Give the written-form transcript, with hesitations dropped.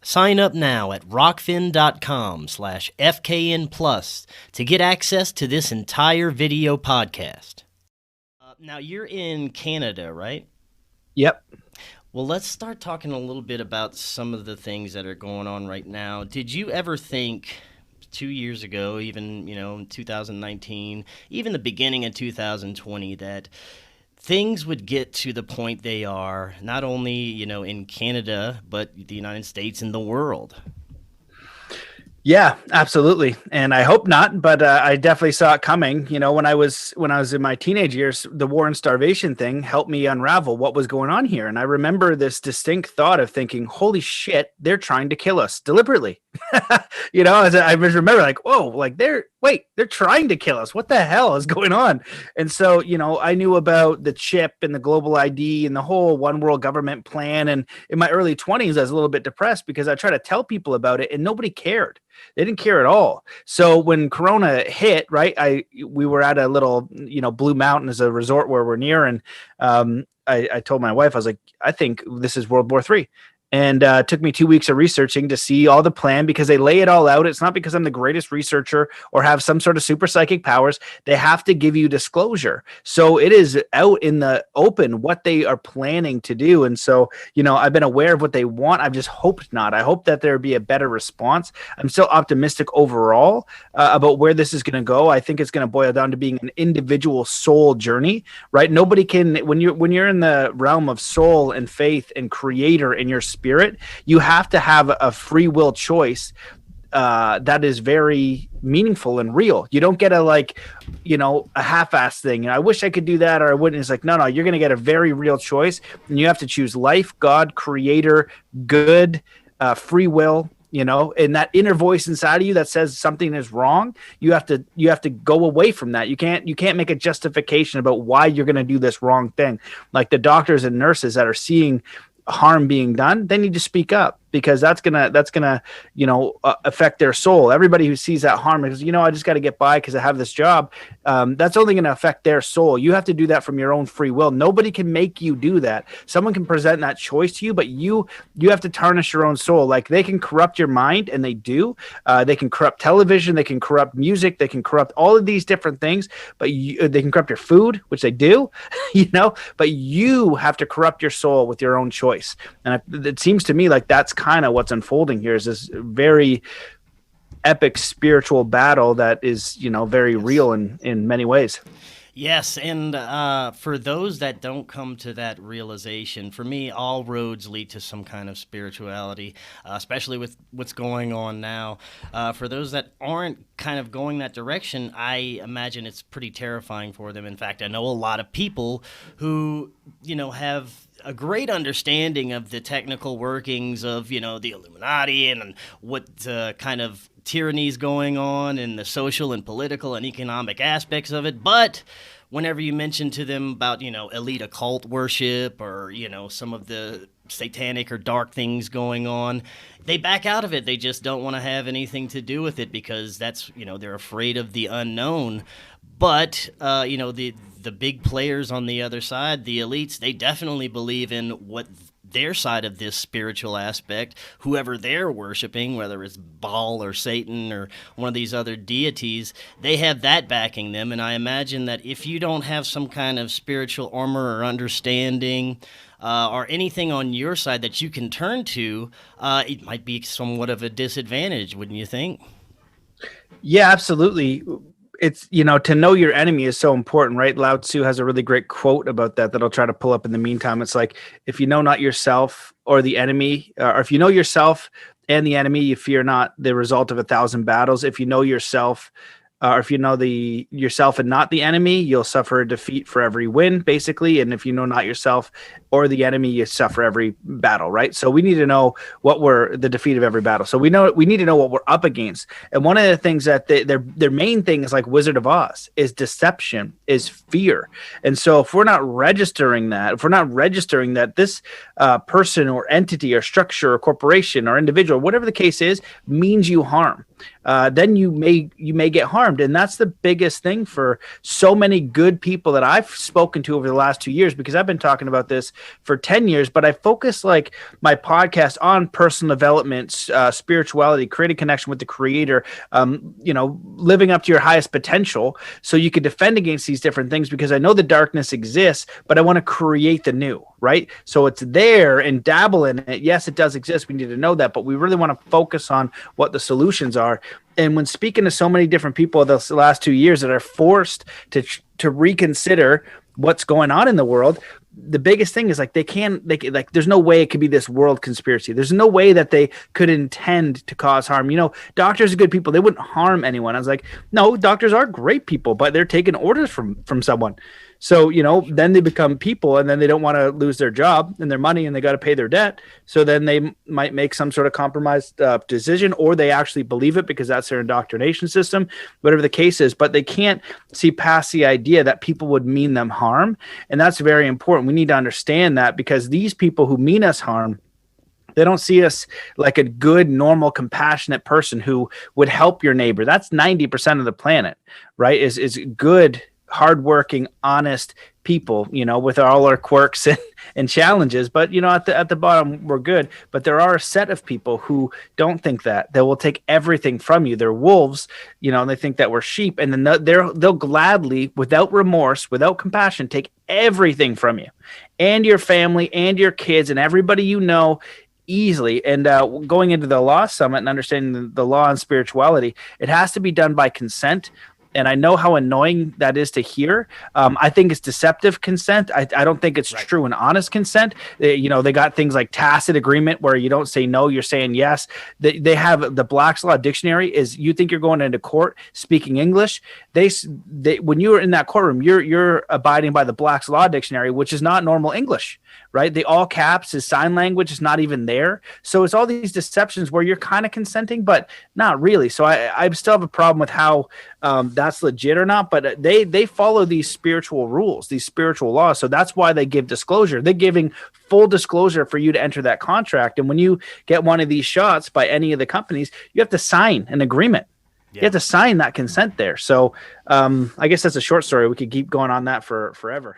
Sign up now at rockfin.com/FKN Plus to get access to this entire video podcast. Now, you're in Canada, right? Yep. Well, let's start talking a little bit about some of the things that are going on right now. Did you ever think 2 years ago, even, in 2019, even the beginning of 2020, that things would get to the point they are, not only, in Canada, but the United States and the world? Yeah, absolutely. And I hope not, but I definitely saw it coming. When I was in my teenage years, the war and starvation thing helped me unravel what was going on here. And I remember this distinct thought of thinking, holy shit, they're trying to kill us deliberately. I remember like, whoa, like they're trying to kill us. What the hell is going on? And so, I knew about the chip and the global ID and the whole one world government plan. And in my early 20s, I was a little bit depressed because I tried to tell people about it and nobody cared. They didn't care at all. So when Corona hit, right, we were at a little, Blue Mountain is a resort where we're near. And I told my wife, I was like, I think this is World War III. And it took me 2 weeks of researching to see all the plan because they lay it all out. It's not because I'm the greatest researcher or have some sort of super psychic powers. They have to give you disclosure. So it is out in the open what they are planning to do. And so, I've been aware of what they want. I've just hoped not. I hope that there be a better response. I'm still optimistic overall about where this is going to go. I think it's going to boil down to being an individual soul journey, right? Nobody can, when you're in the realm of soul and faith and creator in your spirit, you have to have a free will choice that is very meaningful and real. You don't get a half-ass thing. I wish I could do that or I wouldn't. It's like, no, you're going to get a very real choice and you have to choose life, God, creator, good, free will. And that inner voice inside of you that says something is wrong, you have to go away from that. You can't make a justification about why you're going to do this wrong thing. Like the doctors and nurses that are seeing harm being done, they need to speak up because that's gonna affect their soul. Everybody who sees that harm because I just got to get by because I have this job, that's only going to affect their soul. You have to do that from your own free will. Nobody can make you do that. Someone can present that choice to you, but you have to tarnish your own soul. Like they can corrupt your mind, and they do. They can corrupt television, they can corrupt music, they can corrupt all of these different things, but they can corrupt your food, which they do. But you have to corrupt your soul with your own choice. And it seems to me like that's kind of what's unfolding here is this very epic spiritual battle that is, very real in many ways. Yes, and for those that don't come to that realization, for me, all roads lead to some kind of spirituality, especially with what's going on now. For those that aren't kind of going that direction, I imagine it's pretty terrifying for them. In fact, I know a lot of people who, have a great understanding of the technical workings of, the Illuminati and what kind of tyrannies going on in the social and political and economic aspects of it. But whenever you mention to them about, elite occult worship or, some of the satanic or dark things going on, they back out of it. They just don't want to have anything to do with it because that's, they're afraid of the unknown. But, the big players on the other side, the elites, they definitely believe in what their side of this spiritual aspect, whoever they're worshiping, whether it's Baal or Satan or one of these other deities, they have that backing them. And I imagine that if you don't have some kind of spiritual armor or understanding or anything on your side that you can turn to, it might be somewhat of a disadvantage, wouldn't you think? Yeah, absolutely. It's, to know your enemy is so important, right? Lao Tzu has a really great quote about that I'll try to pull up in the meantime. It's like, if you know not yourself or the enemy, or if you know yourself and the enemy, you fear not the result of 1,000 battles. If you know yourself, or if you know yourself and not the enemy, you'll suffer a defeat for every win, basically. And if you know not yourself or the enemy, you suffer every battle, right? So we need to know the defeat of every battle. So we need to know what we're up against. And one of the things that their main thing is like Wizard of Oz is deception, is fear. And so if we're not registering that this person or entity or structure or corporation or individual, whatever the case is, means you harm, then you may get harmed. And that's the biggest thing for so many good people that I've spoken to over the last 2 years, because I've been talking about this for 10 years, but I focus like my podcast on personal development, spirituality, creating connection with the creator, living up to your highest potential so you can defend against these different things, because I know the darkness exists, but I want to create the new, right? So it's there and dabble in it. Yes, it does exist. We need to know that, but we really want to focus on what the solutions are. And when speaking to so many different people the last 2 years that are forced to reconsider what's going on in the world, the biggest thing is like there's no way it could be this world conspiracy. There's no way that they could intend to cause harm. Doctors are good people. They wouldn't harm anyone. I was like, no, doctors are great people, but they're taking orders from someone. So, then they become people, and then they don't want to lose their job and their money, and they got to pay their debt. So then they might make some sort of compromised decision, or they actually believe it because that's their indoctrination system, whatever the case is. But they can't see past the idea that people would mean them harm. And that's very important. We need to understand that, because these people who mean us harm, they don't see us like a good, normal, compassionate person who would help your neighbor. That's 90% of the planet, right? Is good, hardworking, honest people, with all our quirks and challenges. But, at the bottom, we're good. But there are a set of people who don't think that. They will take everything from you. They're wolves, and they think that we're sheep. And then they'll gladly, without remorse, without compassion, take everything from you and your family and your kids and everybody easily. And going into the law summit and understanding the law and spirituality, it has to be done by consent. And I know how annoying that is to hear. I think it's deceptive consent. I don't think it's true and honest consent. They got things like tacit agreement where you don't say no, you're saying yes. They have the Black's Law Dictionary. Is you think you're going into court speaking English? They when you're in that courtroom, you're abiding by the Black's Law Dictionary, which is not normal English, right? The all caps is sign language is not even there. So it's all these deceptions where you're kind of consenting, but not really. So I still have a problem with how that's legit or not, but they follow these spiritual rules, these spiritual laws. So that's why they give disclosure. They're giving full disclosure for you to enter that contract. And when you get one of these shots by any of the companies, you have to sign an agreement. Yeah. You have to sign that consent there. So I guess that's a short story. We could keep going on that for forever.